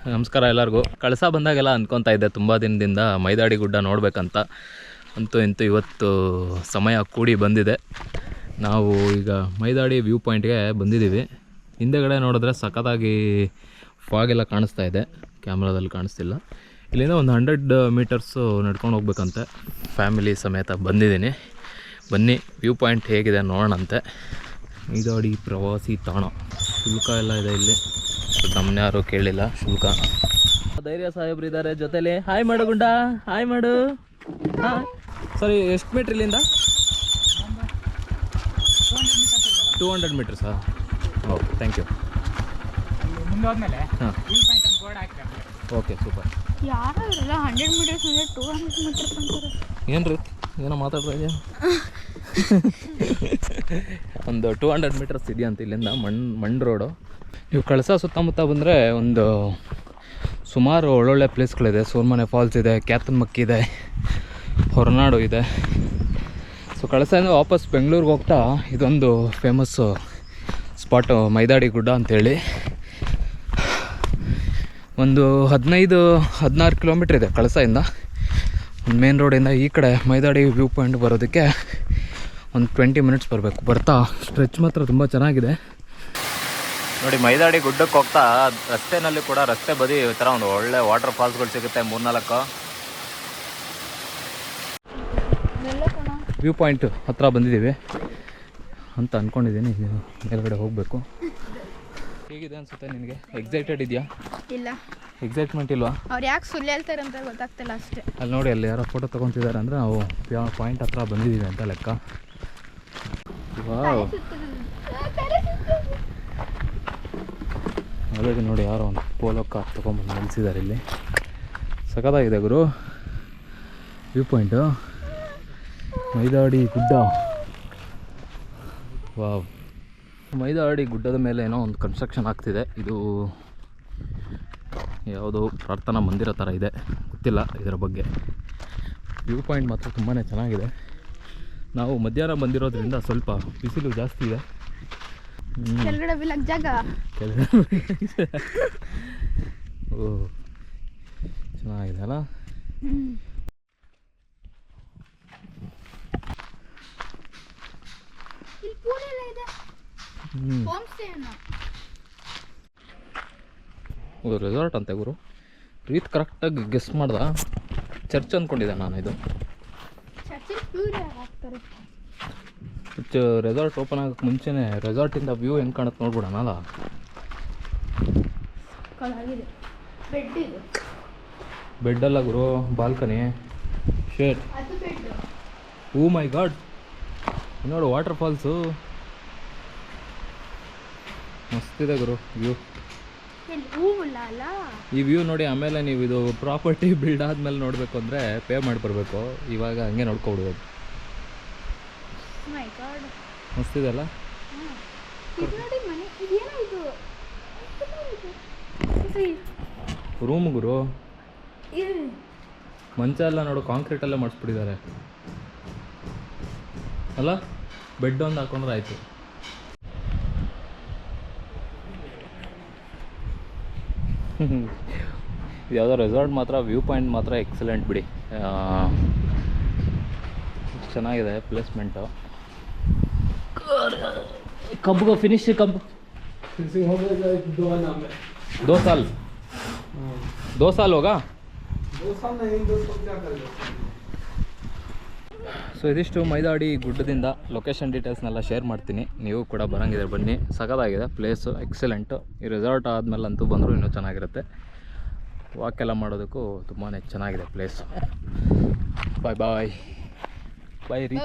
ನಮಸ್ಕಾರ ಎಲ್ಲರಿಗೂ. ಕಳಸ ಬಂದಾಗೆಲ್ಲ ಅಂದ್ಕೊತಾ ಇದ್ದೆ ತುಂಬ ದಿನದಿಂದ ಮೈದಾಡಿ ಗುಡ್ಡ ನೋಡಬೇಕಂತ. ಅಂತೂ ಇವತ್ತು ಸಮಯ ಕೂಡಿ ಬಂದಿದೆ. ನಾವು ಈಗ ಮೈದಾಡಿ ವ್ಯೂ ಪಾಯಿಂಟ್ಗೆ ಬಂದಿದ್ದೀವಿ. ಹಿಂದೆಗಡೆ ನೋಡಿದ್ರೆ ಸಖತ್ತಾಗಿ ಫಾಗ್ ಎಲ್ಲ ಕಾಣಿಸ್ತಾ ಇದೆ, ಕ್ಯಾಮ್ರಾದಲ್ಲಿ ಕಾಣಿಸ್ತಿಲ್ಲ. ಇಲ್ಲಿಂದ ಒಂದು 100 ಮೀಟರ್ಸು ನಡ್ಕೊಂಡು ಹೋಗ್ಬೇಕಂತೆ. ಫ್ಯಾಮಿಲಿ ಸಮೇತ ಬಂದಿದ್ದೀನಿ. ಬನ್ನಿ ವ್ಯೂ ಪಾಯಿಂಟ್ ಹೇಗಿದೆ ನೋಡೋಣಂತೆ. ಮೈದಾಡಿ ಪ್ರವಾಸಿ ತಾಣ, ಶುಲ್ಕ ಎಲ್ಲ ಇದೆ ಇಲ್ಲಿ. ನಮ್ಮನ್ಯಾರು ಕೇಳಿಲ್ಲ ಶುಲ್ಕ. ಧೈರ್ಯ ಸಾಹೇಬ್ರು ಇದ್ದಾರೆ ಜೊತೆಲಿ. ಹಾಯ್ ಮಾಡು ಗುಂಡ, ಹಾಯ್ ಮಾಡು. ಹಾಂ ಸರಿ, ಎಷ್ಟು ಮೀಟ್ರ್ ಇಲ್ಲಿಂದ? 200 ಮೀಟರ್ಸಾ? Okay, thank you. ಹಾಂ, ಓಕೆ, ಸೂಪರ್. ಯಾರಲ್ಲ 100 ಮೀಟರ್ಸ್ ಅಂದರೆ 200 ಮೀಟರ್ಸ್ ಅಂತಾರೆ. ಏನು ರೀ, ಏನೋ ಮಾತಾಡ್ತಾ ಇದೆಯಾ? ಒಂದು 200 ಮೀಟರ್ಸ್ ಇದೆಯಂತ ಇಲ್ಲಿಂದ. ಮಣ್ಣು ರೋಡು. ನೀವು ಕಳಸ ಸುತ್ತಮುತ್ತ ಬಂದರೆ ಒಂದು ಸುಮಾರು ಒಳ್ಳೊಳ್ಳೆ ಪ್ಲೇಸ್ಗಳಿದೆ. ಸೋರ್ಮನೆ ಫಾಲ್ಸ್ ಇದೆ, ಕ್ಯಾತನಮಕ್ಕಿ ಇದೆ, ಹೊರನಾಡು ಇದೆ. ಸೊ ಕಳಸದಿಂದ ವಾಪಸ್ ಬೆಂಗಳೂರಿಗೆ ಹೋಗ್ತಾ ಇದೊಂದು ಫೇಮಸ್ಸು ಸ್ಪಾಟು ಮೈದಾಡಿ ಗುಡ್ಡ ಅಂಥೇಳಿ. ಒಂದು 15-16 ಕಿಲೋಮೀಟ್ರ್ ಇದೆ ಕಳಸದಿಂದ. ಒಂದು ಮೇನ್ ರೋಡಿಂದ ಈ ಕಡೆ ಮೈದಾಡಿ ವ್ಯೂ ಪಾಯಿಂಟ್ ಬರೋದಕ್ಕೆ ಒಂದು 20 ಮಿನಿಟ್ಸ್ ಬರಬೇಕು. ಬರ್ತಾ ಸ್ಟ್ರೆಚ್ ಮಾತ್ರ ತುಂಬ ಚೆನ್ನಾಗಿದೆ ನೋಡಿ. ಮೈದಾಡಿ ಗುಡ್ಡಕ್ಕೆ ಹೋಗ್ತಾ ರಸ್ತೆನಲ್ಲಿ ಕೂಡ, ರಸ್ತೆ ಬದಿ ಈ ಥರ ಒಂದು ಒಳ್ಳೆ ವಾಟರ್ ಫಾಲ್ಸ್ಗಳು ಸಿಗುತ್ತೆ. 3-4 ವ್ಯೂ ಪಾಯಿಂಟ್ ಹತ್ರ ಬಂದಿದ್ದೀವಿ ಅಂತ ಅಂದ್ಕೊಂಡಿದ್ದೀನಿ. ಮೇಲ್ಗಡೆ ಹೋಗಬೇಕು. ಹೇಗಿದೆ ಅನಿಸುತ್ತೆ ನಿನಗೆ? ಎಕ್ಸೈಟೆಡ್ ಇದೆಯಾ? ಇಲ್ಲ, ಎಕ್ಸೈಟ್ಮೆಂಟ್ ಇಲ್ವಾ? ಅವ್ರು ಯಾಕೆ ಸುಳ್ಳು ಹೇಳ್ತಾರೆ ಅಂತ ಗೊತ್ತಾಗ್ತಿಲ್ಲ ಅಷ್ಟೇ. ಅಲ್ಲಿ ನೋಡಿ, ಅಲ್ಲಿ ಯಾರೋ ಫೋಟೋ ತೊಗೊತಿದ್ದಾರೆ ಅಂದರೆ ನಾವು ಯಾವ ಪಾಯಿಂಟ್ ಹತ್ರ ಬಂದಿದ್ದೀವಿ ಅಂತ ಲೆಕ್ಕ. ವಾವ್, ಅದೇ ನೋಡಿ, ಯಾರೋ ಒಂದು ಪೋಲೋ ಕಾರ್ ತೊಗೊಂಬಂದು ನಿಲ್ಲಿಸಿದ್ದಾರೆ ಇಲ್ಲಿ. ಸಖತ್ತಾಗಿದೆ ಗುರು ವ್ಯೂ ಪಾಯಿಂಟು. ಮೈದಾಡಿ ಗುಡ್ಡ. ವಾವ್, ಮೈದಾಡಿ ಗುಡ್ಡದ ಮೇಲೆ ಏನೋ ಒಂದು ಕನ್ಸ್ಟ್ರಕ್ಷನ್ ಆಗ್ತಿದೆ. ಇದು ಯಾವುದೋ ಪ್ರಾರ್ಥನಾ ಮಂದಿರ ಥರ ಇದೆ, ಗೊತ್ತಿಲ್ಲ ಇದರ ಬಗ್ಗೆ. ವ್ಯೂ ಪಾಯಿಂಟ್ ಮಾತ್ರ ತುಂಬಾ ಚೆನ್ನಾಗಿದೆ. ನಾವು ಮಧ್ಯಾಹ್ನ ಬಂದಿರೋದ್ರಿಂದ ಸ್ವಲ್ಪ ಬಿಸಿಲು ಜಾಸ್ತಿ ಇದೆ. ಕೆಳಗಡೆ ಬಿಲಕ್ ಜಾಗ. ಓ, ಚೆನ್ನಾಗಿದೆ ಅಲ್ಲ? ರೆಸಾರ್ಟ್ ಅಂತೆ ಗುರು. ರೀತ್ ಕರೆಕ್ಟಾಗಿ ಗೆಸ್ ಮಾಡ್ದ. ಚರ್ಚ್ ಅಂದ್ಕೊಂಡಿದ್ದೆ ನಾನು. ಇದು ರೆಸಾರ್ಟ್ ಓಪನ್ ಆಗೋಕ್ಕೆ ಮುಂಚೆನೇ ರೆಸಾರ್ಟಿಂದ ವ್ಯೂ ಹೆಂಗೆ ಕಾಣುತ್ತೆ ನೋಡ್ಬಿಡೋಣಲ್ಲ. ಬೆಡ್ ಅಲ್ಲ ಗುರು, ಬಾಲ್ಕನಿ. ಶೇಟ್, ಓ ಮೈ ಗಾಡ್, ನೋಡು ವಾಟರ್ ಫಾಲ್ಸು ಮಸ್ತಿದೆ ಗುರು ವ್ಯೂ. ಈ ವ್ಯೂ ನೋಡಿ. ಆಮೇಲೆ ನೀವು ಇದು ಪ್ರಾಪರ್ಟಿ ಬಿಲ್ಡ್ ಆದಮೇಲೆ ನೋಡಬೇಕು ಅಂದರೆ ಪೇ ಮಾಡಿ ಬರಬೇಕು. ಇವಾಗ ಹಂಗೆ ನೋಡ್ಕೊಬಿಡ್ಬೋದು. ಮಸ್ತಿದೆ ಅಲ್ಲ? ರೂಮ್ ಗುರು. ಮಂಚ ಎಲ್ಲ ನೋಡು, ಕಾಂಕ್ರೀಟಲ್ಲೇ ಮಾಡಿಸ್ಬಿಟ್ಟಿದ್ದಾರೆ ಅಲ್ಲ? ಬೆಡ್ ಒಂದು ಹಾಕೊಂಡ್ರೆ ಆಯಿತು. ಯಾವುದೋ ರೆಸಾರ್ಟ್ ಮಾತ್ರ, ವ್ಯೂ ಪಾಯಿಂಟ್ ಮಾತ್ರ ಎಕ್ಸಲೆಂಟ್ ಬಿಡಿ. ಚೆನ್ನಾಗಿದೆ ಪ್ಲೇಸ್ಮೆಂಟು. कब को फिनिश कब? फिनिशिंग हो गया 2 साल 2 साल होगा? 2 साल नहीं, 2 साल क्या करेगा. ಸೊ ಇದಿಷ್ಟು ಮೈದಾಡಿ ಗುಡ್ಡದಿಂದ. ಲೊಕೇಶನ್ ಡೀಟೇಲ್ಸ್ನೆಲ್ಲ ಶೇರ್ ಮಾಡ್ತೀನಿ, ನೀವು ಕೂಡ ಬರೋಂಗಿದ್ರೆ ಬನ್ನಿ. ಸಖತ್ತಾಗಿದೆ ಪ್ಲೇಸು, ಎಕ್ಸಲೆಂಟು. ಈ ರೆಸಾರ್ಟ್ ಆದಮೇಲಂತೂ ಬಂದರೂ ಇನ್ನೂ ಚೆನ್ನಾಗಿರುತ್ತೆ. ವಾಕೆಲ್ಲ ಮಾಡೋದಕ್ಕೂ ತುಂಬಾ ಚೆನ್ನಾಗಿದೆ ಪ್ಲೇಸು. ಬಾಯ್ ಬಾಯ್ ಬಾಯ್ ರೀ.